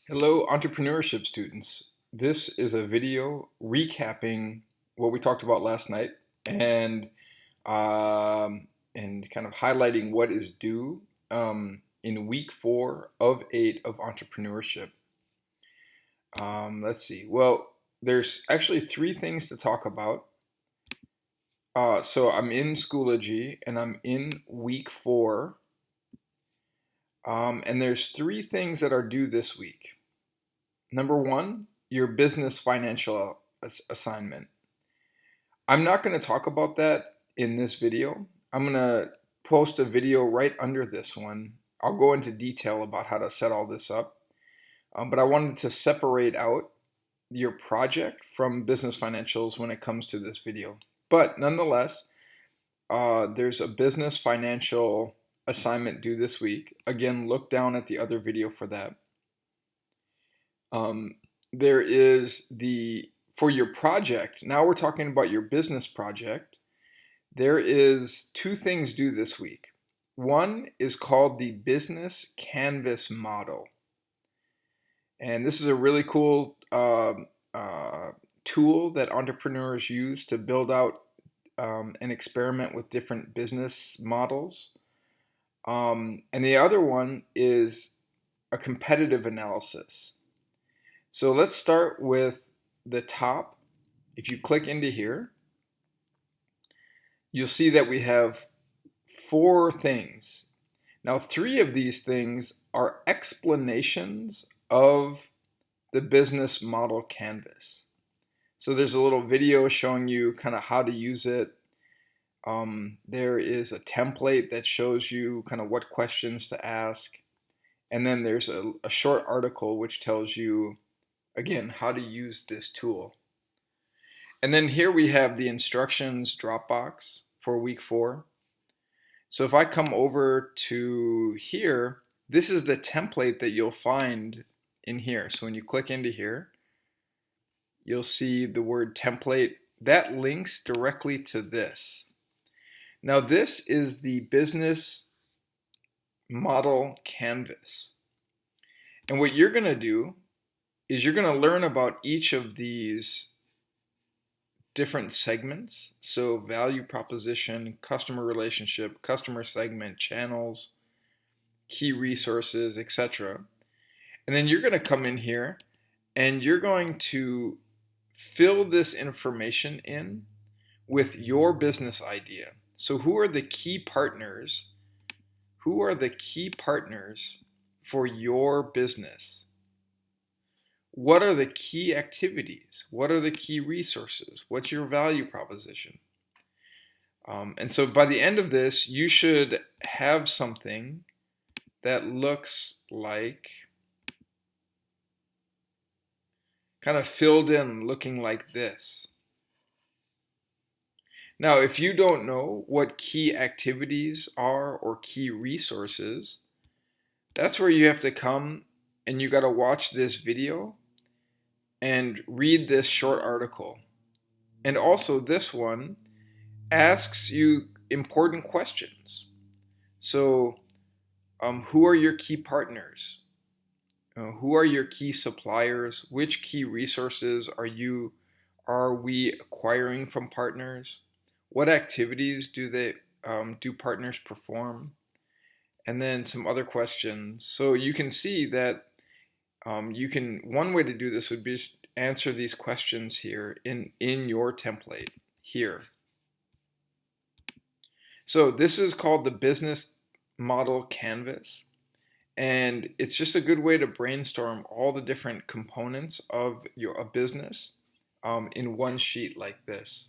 Hello, entrepreneurship students. This is a video recapping what we talked about last night and and kind of highlighting what is due in week 4 of 8 of entrepreneurship. Let's see. Well, there's actually 3 things to talk about. So I'm in Schoology and I'm in week 4, and there's 3 things that are due this week. Number one, your business financial assignment. I'm not going to talk about that in this video. I'm going to post a video right under this one. I'll go into detail about how to set all this up. But I wanted to separate out your project from business financials when it comes to this video. But nonetheless, there's a business financial assignment due this week. Again, look down at the other video for that. There is for your project, now we're talking about your business project, there is 2 things due this week. One is called the Business Canvas Model. And this is a really cool tool that entrepreneurs use to build out and experiment with different business models. And the other one is a competitive analysis. So let's start with the top. If you click into here, you'll see that we have 4 things. Now, 3 of these things are explanations of the business model canvas. So there's a little video showing you kind of how to use it. There is a template that shows you kind of what questions to ask. And then there's a short article which tells you, again, how to use this tool. And then here we have the instructions Dropbox for week 4. So if I come over to here, this is the template that you'll find in here. So when you click into here, you'll see the word template. That links directly to this. Now this is the business model canvas. And what you're going to do is you're going to learn about each of these different segments. So value proposition, customer relationship, customer segment, channels, key resources, etc. And then you're going to come in here and you're going to fill this information in with your business idea. So who are the key partners? Who are the key partners for your business? What are the key activities? What are the key resources? What's your value proposition? And so by the end of this, you should have something that looks like, kind of filled in, looking like this. Now, if you don't know what key activities are or key resources, that's where you have to come and you got to watch this video and read this short article. And also this one asks you important questions. So who are your key partners? Who are your key suppliers? Which key resources are we acquiring from partners? What activities do partners perform? And then some other questions. So you can see that one way to do this would be just answer these questions here in your template here. So this is called the business model canvas, and it's just a good way to brainstorm all the different components of a business in one sheet like this.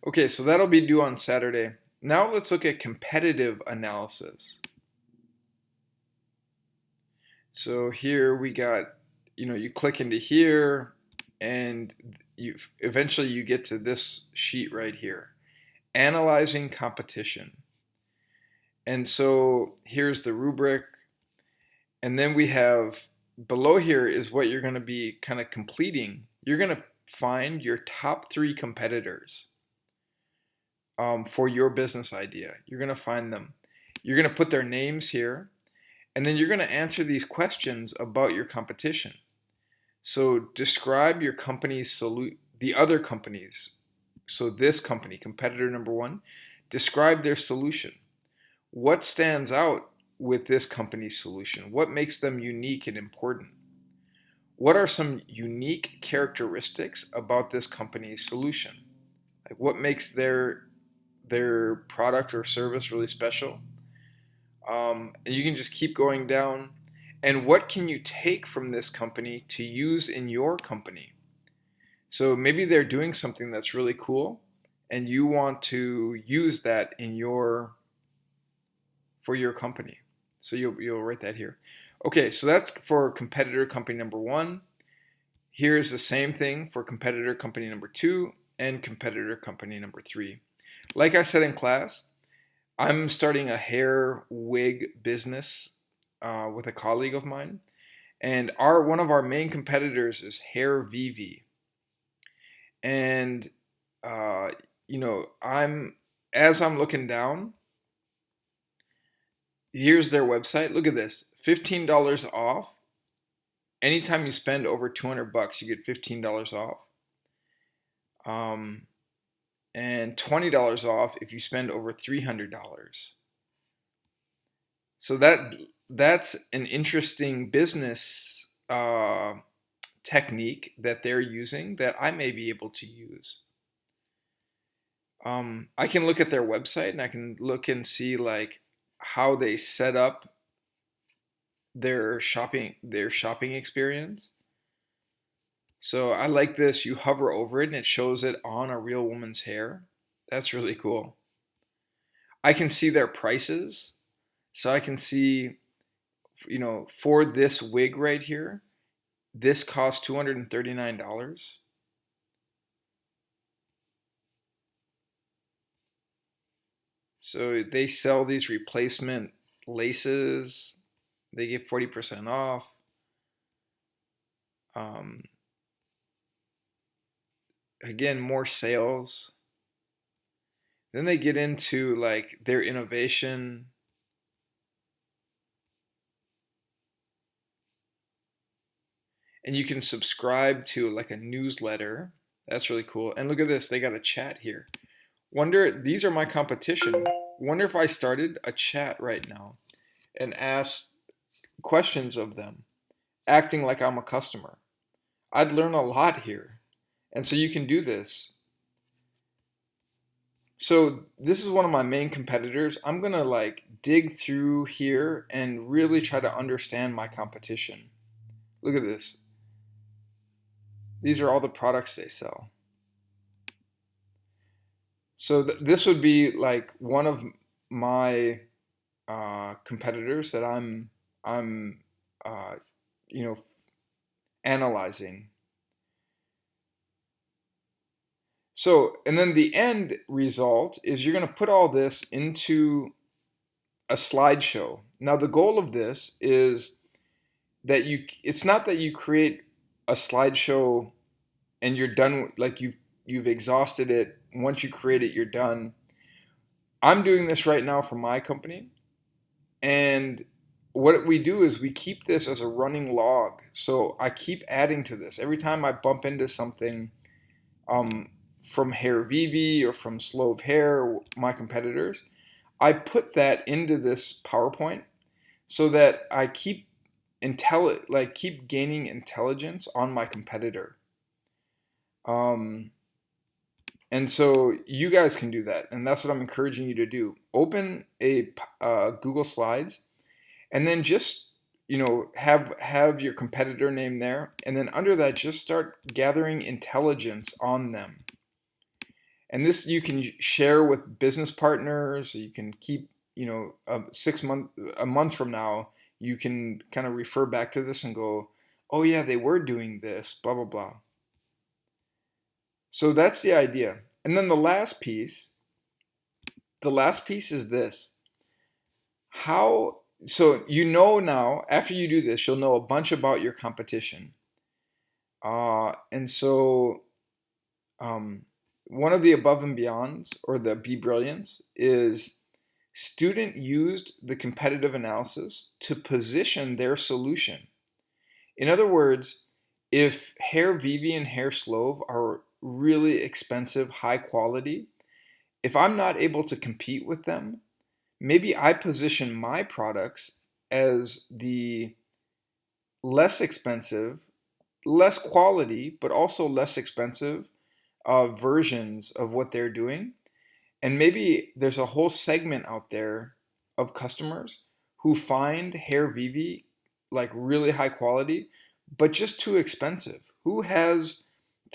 Okay, so that'll be due on Saturday. Now let's look at competitive analysis. So here we got, you click into here and eventually you get to this sheet right here, analyzing competition. And so here's the rubric. And then we have below here is what you're going to be kind of completing. You're going to find your top 3 competitors for your business idea. You're going to find them. You're going to put their names here. And then you're going to answer these questions about your competition. So describe your company's the other companies. So this company, competitor number one, describe their solution. What stands out with this company's solution? What makes them unique and important? What are some unique characteristics about this company's solution? Like what makes their product or service really special? And you can just keep going down. And what can you take from this company to use in your company? So maybe they're doing something that's really cool, and you want to use that in your for your company. So you'll write that here. Okay, so that's for competitor company number one. Here's the same thing for competitor company number two and competitor company number three. Like I said in class, I'm starting a hair wig business with a colleague of mine, and one of our main competitors is Hair VV. And uh, I'm as I'm looking down, here's their website. Look at this, $15 off. Anytime you spend over 200 bucks, you get $15 off. Um, and $20 off if you spend over $300. So that's an interesting business technique that they're using that I may be able to use. I can look at their website and I can look and see like how they set up their shopping experience. So I like this. You hover over it and it shows it on a real woman's hair. That's really cool. I can see their prices. So I can see, for this wig right here, this costs $239. So they sell these replacement laces. They give 40% off. Um, Again, more sales. Then they get into like their innovation. And you can subscribe to like a newsletter. That's really cool. And look at this, they got a chat here. These are my competition. Wonder if I started a chat right now and asked questions of them, acting like I'm a customer. I'd learn a lot here. And so you can do this. So this is one of my main competitors. I'm going to like dig through here and really try to understand my competition. Look at this. These are all the products they sell. So this would be like one of my competitors that I'm uh, you know analyzing. So and then the end result is you're going to put all this into a slideshow. Now the goal of this is that it's not that you create a slideshow and you're done, like you've exhausted it. Once you create it, you're done. I'm doing this right now for my company, and what we do is we keep this as a running log. So I keep adding to this every time I bump into something um, from Hair VV or from Slove Hair, my competitors. I put that into this PowerPoint so that I keep gaining intelligence on my competitor. Um, and so you guys can do that, and that's what I'm encouraging you to do. Open a Google Slides, and then just have your competitor name there, and then under that just start gathering intelligence on them. And this you can share with business partners. You can keep, a month from now, you can kind of refer back to this and go, oh yeah, they were doing this, blah blah blah. So that's the idea. And then the last piece is this. So now, after you do this, you'll know a bunch about your competition. And so one of the above and beyonds, or the Be Brilliance, is Student used the competitive analysis to position their solution. In other words, if Hair Vivi and Hair Slove are really expensive, high quality, if I'm not able to compete with them, maybe I position my products as the less expensive, less quality, but also less expensive versions of what they're doing. And maybe there's a whole segment out there of customers who find Hair Vivi like really high quality, but just too expensive. Who has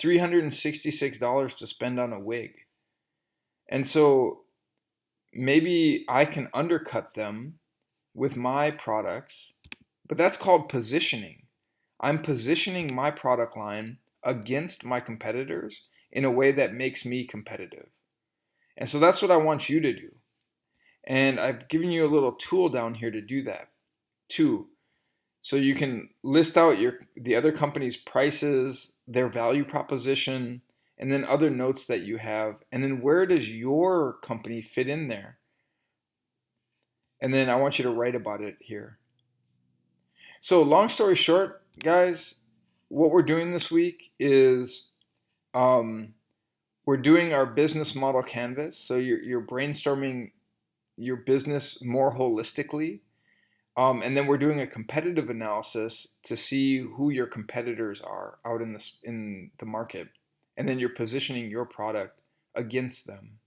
$366 to spend on a wig? And so maybe I can undercut them with my products, but that's called positioning. I'm positioning my product line against my competitors in a way that makes me competitive. And so that's what I want you to do. And I've given you a little tool down here to do that. Two, so you can list out the other company's prices, their value proposition, and then other notes that you have. And then where does your company fit in there? And then I want you to write about it here. So long story short, guys, what we're doing this week is we're doing our business model canvas. So you're brainstorming your business more holistically. And then we're doing a competitive analysis to see who your competitors are out in the market. And then you're positioning your product against them.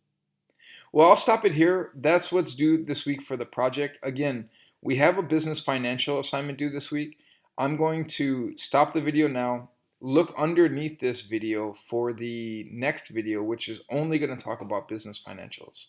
Well, I'll stop it here. That's what's due this week for the project. Again, we have a business financial assignment due this week. I'm going to stop the video now, look underneath this video for the next video, which is only going to talk about business financials.